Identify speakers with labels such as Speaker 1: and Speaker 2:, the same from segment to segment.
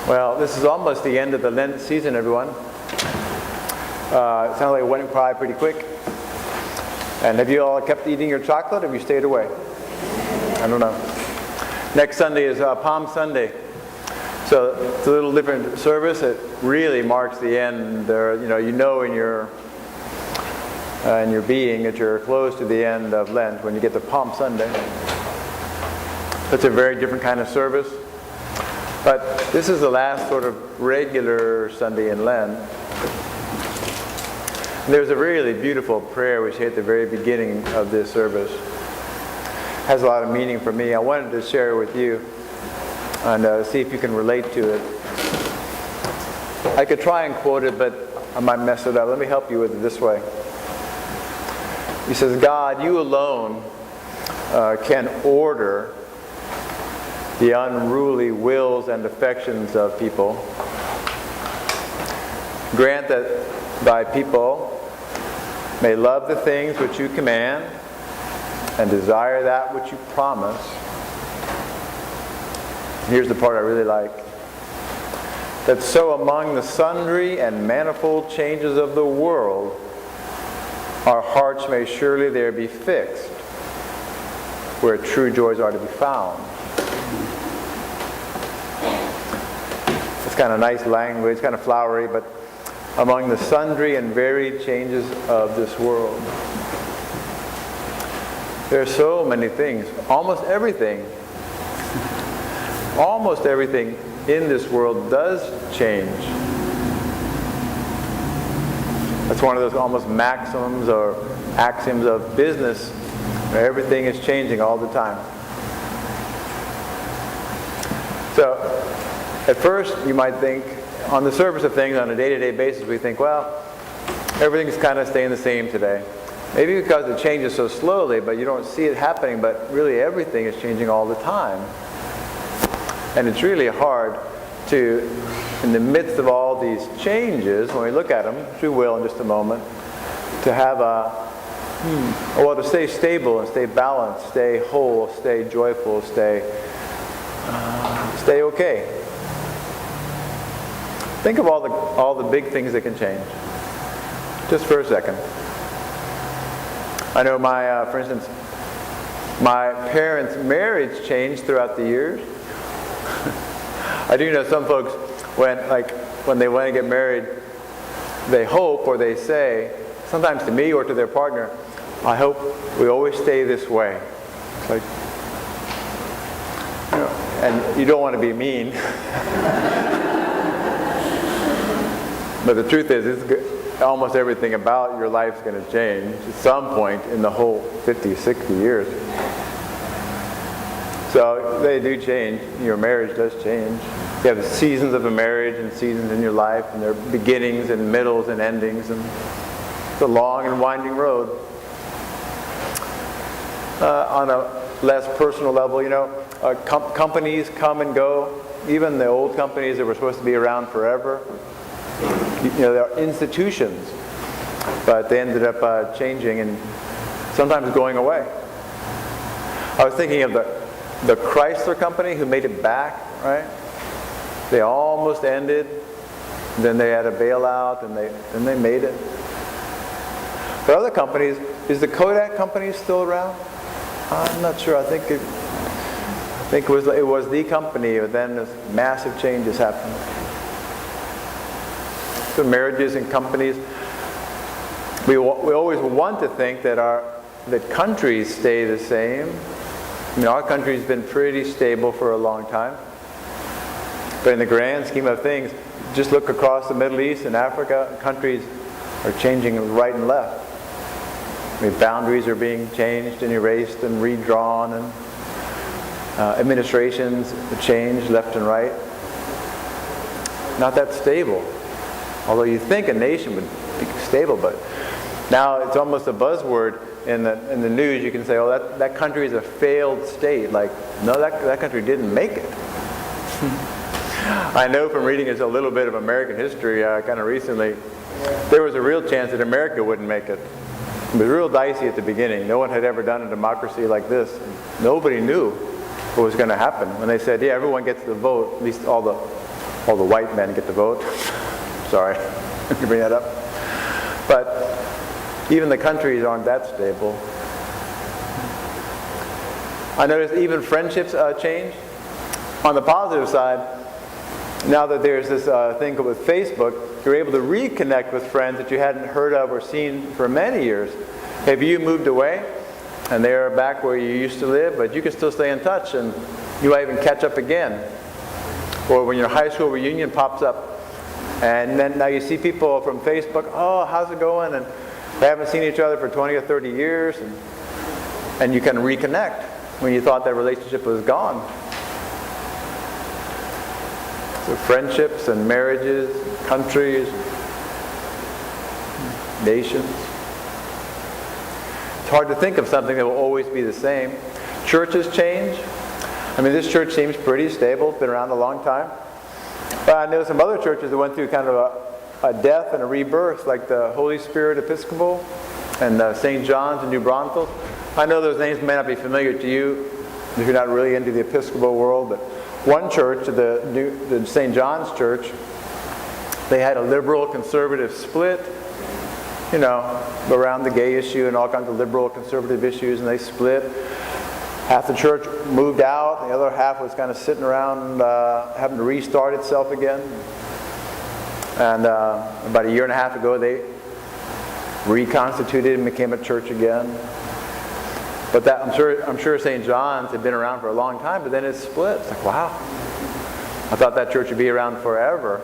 Speaker 1: Well, this is almost the end of the Lent season, everyone. It sounds like it went by pretty quick. And have you all kept eating your chocolate, or have you stayed away? I don't know. Next Sunday is Palm Sunday. So it's a little different service. It really marks the end. You know in your being that you're close to the end of Lent when you get to Palm Sunday. It's a very different kind of service. But this is the last sort of regular Sunday in Lent. And there's a really beautiful prayer we say at the very beginning of this service. It has a lot of meaning for me. I wanted to share it with you and see if you can relate to it. I could try and quote it, but I might mess it up. Let me help you with it this way. He says, God, you alone can order the unruly wills and affections of people. Grant that thy people may love the things which you command and desire that which you promise. Here's the part I really like. That so among the sundry and manifold changes of the world, our hearts may surely there be fixed, where true joys are to be found. It's kind of nice language, kind of flowery, but among the sundry and varied changes of this world. There are so many things, almost everything in this world does change. That's one of those almost maxims or axioms of business, where everything is changing all the time. So, at first, you might think, on the surface of things, on a day-to-day basis, we think, well, everything's kind of staying the same today. Maybe because it changes so slowly, but you don't see it happening, but really everything is changing all the time. And it's really hard to, in the midst of all these changes, when we look at them, which we will in just a moment, to have to stay stable and stay balanced, stay whole, stay joyful, stay okay. Think of all the big things that can change. Just for a second. I know for instance, my parents' marriage changed throughout the years. I do know some folks, when they want to get married, they hope or they say, sometimes to me or to their partner, I hope we always stay this way. It's like, and you don't want to be mean. But the truth is, almost everything about your life is going to change at some point in the whole 50, 60 years. So they do change. Your marriage does change. You have seasons of a marriage and seasons in your life, and there are beginnings and middles and endings, and it's a long and winding road. On a less personal level, companies come and go. Even the old companies that were supposed to be around forever. There are institutions, but they ended up changing and sometimes going away. I was thinking of the Chrysler company who made it back, right? They almost ended, then they had a bailout, and they made it. But other companies, is the Kodak company still around? I'm not sure. I think it was the company, but then massive changes happened. So marriages and companies, we always want to think that countries stay the same. Our country's been pretty stable for a long time. But in the grand scheme of things, just look across the Middle East and Africa, countries are changing right and left. Boundaries are being changed and erased and redrawn, and administrations change left and right. Not that stable. Although you think a nation would be stable, but now it's almost a buzzword in the news. You can say, oh, that country is a failed state. Like, no, that country didn't make it. I know from reading a little bit of American history kind of recently, there was a real chance that America wouldn't make it. It was real dicey at the beginning. No one had ever done a democracy like this. Nobody knew what was going to happen. When they said, yeah, everyone gets the vote, at least all the all the white men get to vote. Sorry, to bring that up. But even the countries aren't that stable. I noticed even friendships change. On the positive side, now that there's this thing with Facebook, you're able to reconnect with friends that you hadn't heard of or seen for many years. If you moved away and they're back where you used to live, but you can still stay in touch and you might even catch up again. Or when your high school reunion pops up and then now you see people from Facebook, oh, how's it going? And they haven't seen each other for 20 or 30 years and you can reconnect when you thought that relationship was gone. So friendships and marriages, countries, nations. It's hard to think of something that will always be the same. Churches change. I mean, this church seems pretty stable. It's been around a long time. But I know some other churches that went through kind of a death and a rebirth, like the Holy Spirit Episcopal and St. John's in New Braunfels. I know those names may not be familiar to you if you're not really into the Episcopal world, but one church, the St. John's Church, they had a liberal conservative split, you know, around the gay issue and all kinds of liberal conservative issues, and they split. Half the church moved out, and the other half was kind of sitting around having to restart itself again. And about a year and a half ago, they reconstituted and became a church again. But that I'm sure St. John's had been around for a long time, but then it split. It's like, wow. I thought that church would be around forever.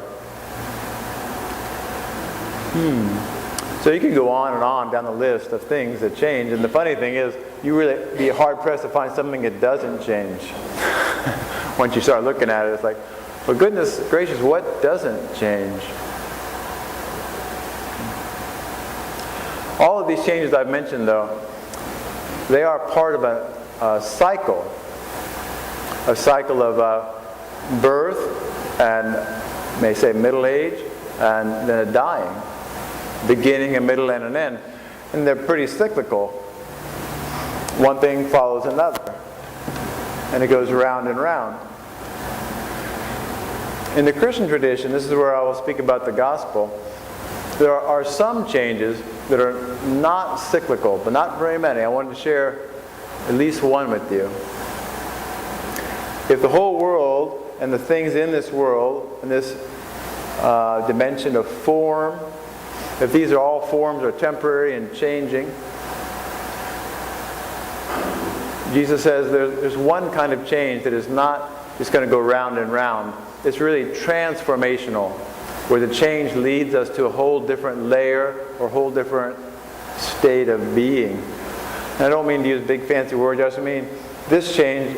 Speaker 1: So you can go on and on down the list of things that change. And the funny thing is, you really be hard-pressed to find something that doesn't change. Once you start looking at it, it's like, for goodness gracious, what doesn't change? All of these changes I've mentioned, though, they are part of a cycle of birth and, may say, middle age, and then a dying, beginning, a middle, and an end. And they're pretty cyclical. One thing follows another, and it goes round and round. In the Christian tradition, this is where I will speak about the gospel, there are some changes that are not cyclical, but not very many. I wanted to share at least one with you. If the whole world and the things in this world, and this dimension of form, if these are all forms are temporary and changing, Jesus says there's one kind of change that is not just going to go round and round. It's really transformational, where the change leads us to a whole different layer or whole different state of being. And I don't mean to use big fancy words, I just mean this change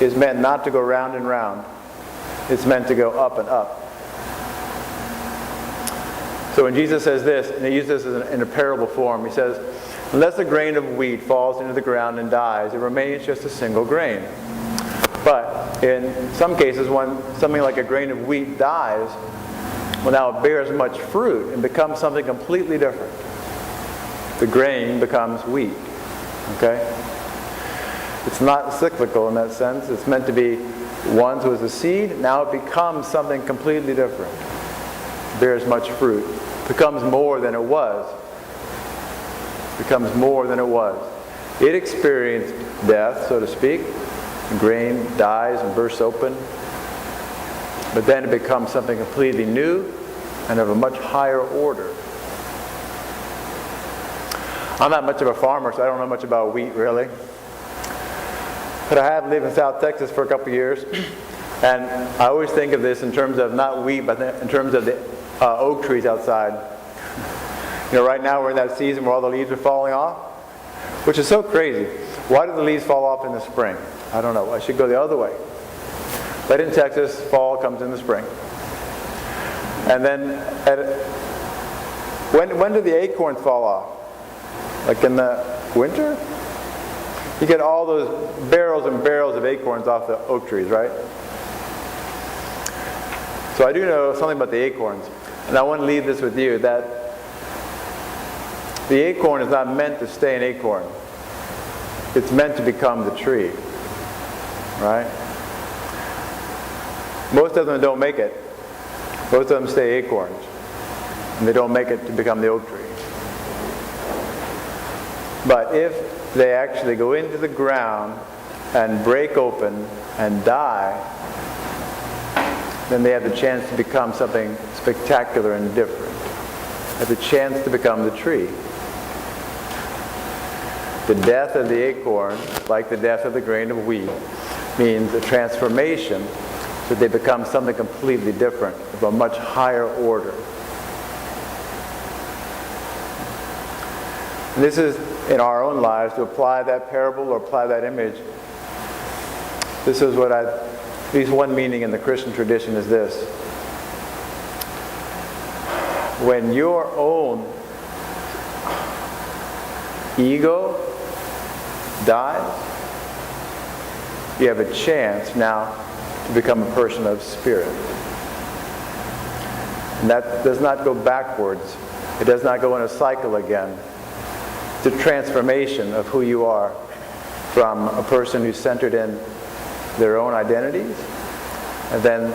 Speaker 1: is meant not to go round and round. It's meant to go up and up. So when Jesus says this, and he uses this in a parable form, he says, unless a grain of wheat falls into the ground and dies, it remains just a single grain. But in some cases, when something like a grain of wheat dies, well, now it bears much fruit and becomes something completely different. The grain becomes wheat. Okay? It's not cyclical in that sense. It's meant to be once was a seed, now it becomes something completely different. It bears much fruit. It becomes more than it was. It becomes more than it was. It experienced death, so to speak. The grain dies and bursts open. But then it becomes something completely new and of a much higher order. I'm not much of a farmer, so I don't know much about wheat, really. But I have lived in South Texas for a couple years, and I always think of this in terms of not wheat, but in terms of the oak trees outside. You know, right now we're in that season where all the leaves are falling off, which is so crazy. Why do the leaves fall off in the spring? I don't know. I should go the other way. But in Texas, fall comes in the spring. And then, when do the acorns fall off? Like in the winter? You get all those barrels and barrels of acorns off the oak trees, right? So I do know something about the acorns. And I want to leave this with you, that the acorn is not meant to stay an acorn. It's meant to become the tree. Right? Most of them don't make it. Most of them stay acorns. And they don't make it to become the oak tree. But if they actually go into the ground and break open and die, then they have the chance to become something spectacular and different. Have the chance to become the tree. The death of the acorn, like the death of the grain of wheat, means a transformation so they become something completely different, of a much higher order. And this is in our own lives, to apply that parable or apply that image. This is what at least one meaning in the Christian tradition is this. When your own ego dies, you have a chance now to become a person of spirit. And that does not go backwards. It does not go in a cycle again. It's a transformation of who you are from a person who's centered in their own identities. And then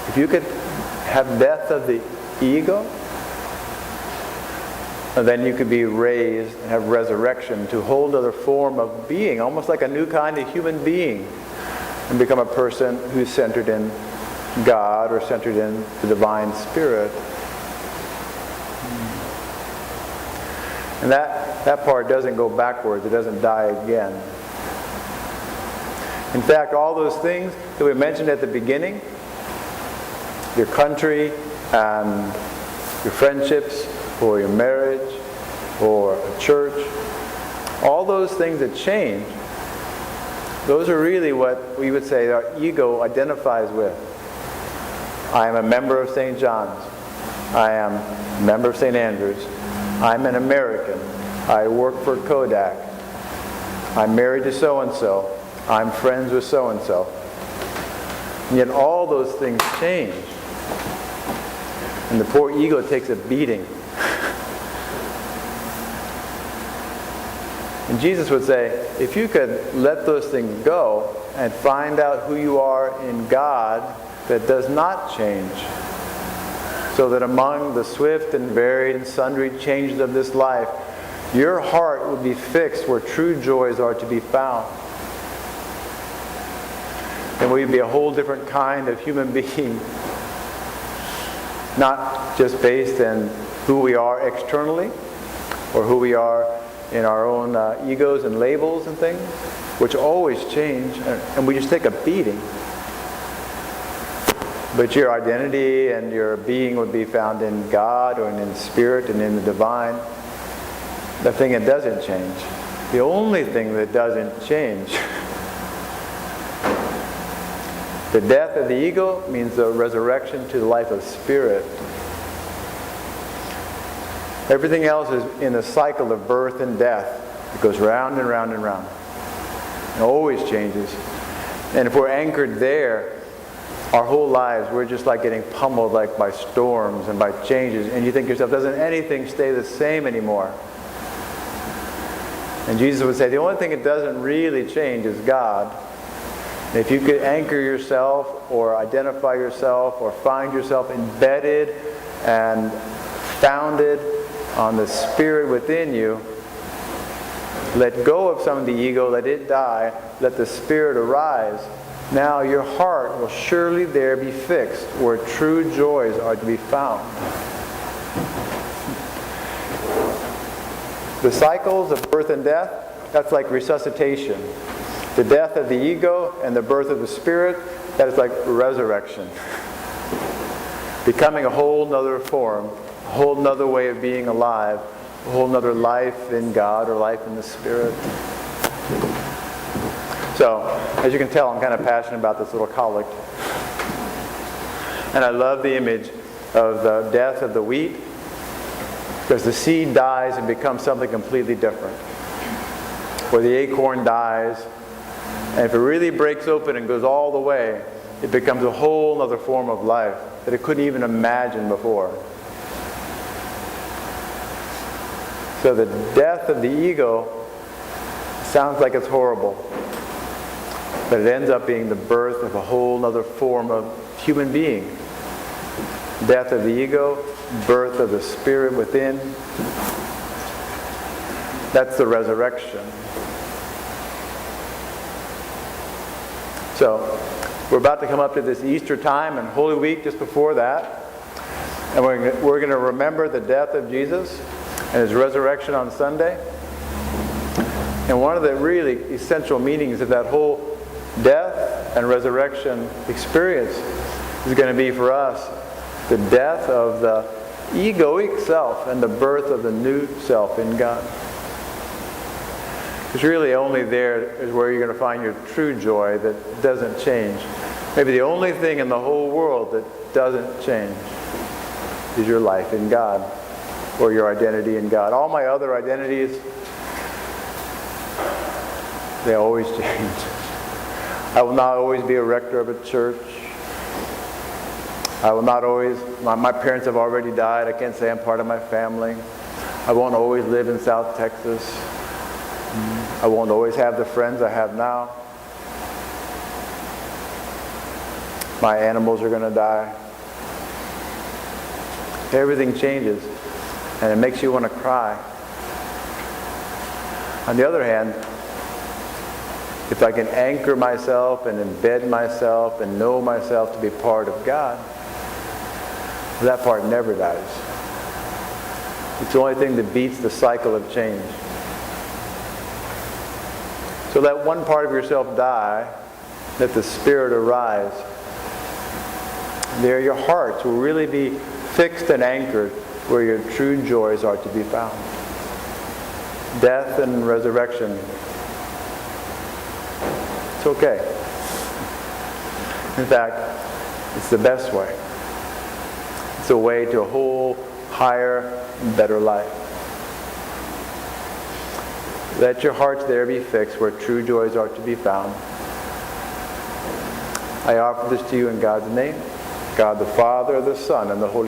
Speaker 1: if you could have death of the ego, and then you could be raised and have resurrection to a whole other form of being, almost like a new kind of human being, and become a person who's centered in God or centered in the divine spirit. And that part doesn't go backwards. It doesn't die again. In fact, all those things that we mentioned at the beginning, your country and your friendships or your marriage or a church, all those things that change, those are really what we would say our ego identifies with. I am a member of St. John's. I am a member of St. Andrews. I'm an American. I work for Kodak. I'm married to so-and-so. I'm friends with so-and-so. And yet all those things change. And the poor ego takes a beating. And Jesus would say, if you could let those things go and find out who you are in God that does not change, so that among the swift and varied and sundry changes of this life, your heart would be fixed where true joys are to be found. And we'd be a whole different kind of human being, not just based in who we are externally or who we are in our own egos and labels and things, which always change, and we just take a beating. But your identity and your being would be found in God or in spirit and in the divine. The thing that doesn't change. The only thing that doesn't change. The death of the ego means the resurrection to the life of spirit. Everything else is in a cycle of birth and death. It goes round and round and round. It always changes. And if we're anchored there, our whole lives, we're just like getting pummeled like by storms and by changes. And you think to yourself, doesn't anything stay the same anymore? And Jesus would say, the only thing that doesn't really change is God. And if you could anchor yourself or identify yourself or find yourself embedded and founded on the spirit within you, let go of some of the ego, let it die, let the spirit arise. Now your heart will surely there be fixed where true joys are to be found. The cycles of birth and death, that's like resuscitation. The death of the ego and the birth of the spirit, that is like resurrection. Becoming a whole nother form, a whole nother way of being alive, a whole nother life in God or life in the spirit. So, as you can tell, I'm kind of passionate about this little collect. And I love the image of the death of the wheat, because the seed dies and becomes something completely different. Where the acorn dies, and if it really breaks open and goes all the way, it becomes a whole other form of life that it couldn't even imagine before. So the death of the ego sounds like it's horrible. But it ends up being the birth of a whole other form of human being. Death of the ego, birth of the spirit within. That's the resurrection. So, we're about to come up to this Easter time and Holy Week just before that. And we're going to remember the death of Jesus and His resurrection on Sunday. And one of the really essential meanings of that whole death and resurrection experience is going to be for us the death of the egoic self and the birth of the new self in God. It's really only there is where you're going to find your true joy that doesn't change. Maybe the only thing in the whole world that doesn't change is your life in God, or your identity in God. All my other identities, they always change. I will not always be a rector of a church. I will not always, my parents have already died. I can't say I'm part of my family. I won't always live in South Texas. I won't always have the friends I have now. My animals are going to die. Everything changes, and it makes you want to cry. On the other hand, if I can anchor myself and embed myself and know myself to be part of God, that part never dies. It's the only thing that beats the cycle of change. So let one part of yourself die, let the Spirit arise. There your hearts will really be fixed and anchored where your true joys are to be found. Death and resurrection. It's okay. In fact, it's the best way. It's a way to a whole higher, better life. Let your hearts there be fixed where true joys are to be found. I offer this to you in God's name, God the Father, the Son, and the Holy Spirit.